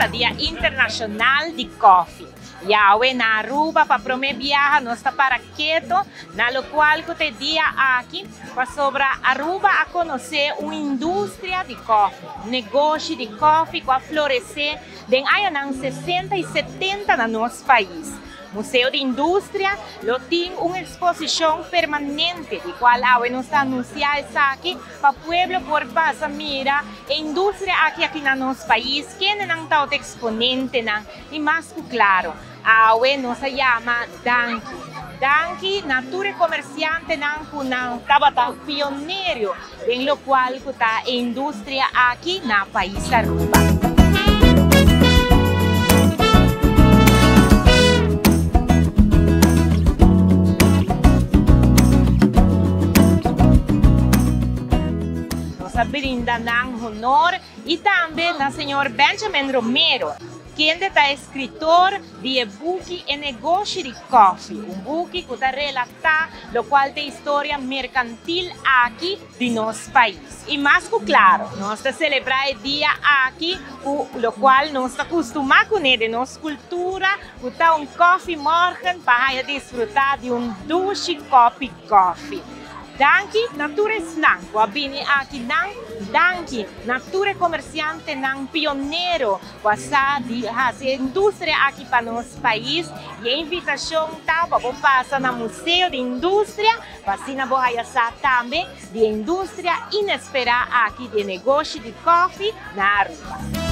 tá Dia Internacional de Coffee. Yawe na Aruba para promover nossa paraquedo, na lo qual que dia aqui para sobre Aruba a conhecer uma indústria de coffee, negócio de coffee que a florescer den anos 60 e 70 no nosso país. Museu de Indústria tem uma exposição permanente, de qual nós anunciamos aqui para o povo por passar mira a indústria aqui no nosso país, que não está exponente, e mais claro, nos chama Danki. Danki, natura comerciante, não estava pioneiro, em lo qual está a indústria aqui no país Aruba. Brinda ng honor e também na senhor Benjamin Romero, que é escritor de book e negócio de coffee, book que relata o qual tem história mercantil aqui de nosso país. E mais claro, nós celebramos o dia aqui, o qual nós acostumamos com de nossa cultura, com coffee morgen para desfrutar de doce coffee. Danki, natura snang, wabini aqui nang danki, natura comerciante nang pioneiro, wasa di indústria aqui para nosso país e a invitação tá para passar no Museu de Indústria, para na bohaiasa também de indústria inesperada aqui de negócio de coffee na Aruba.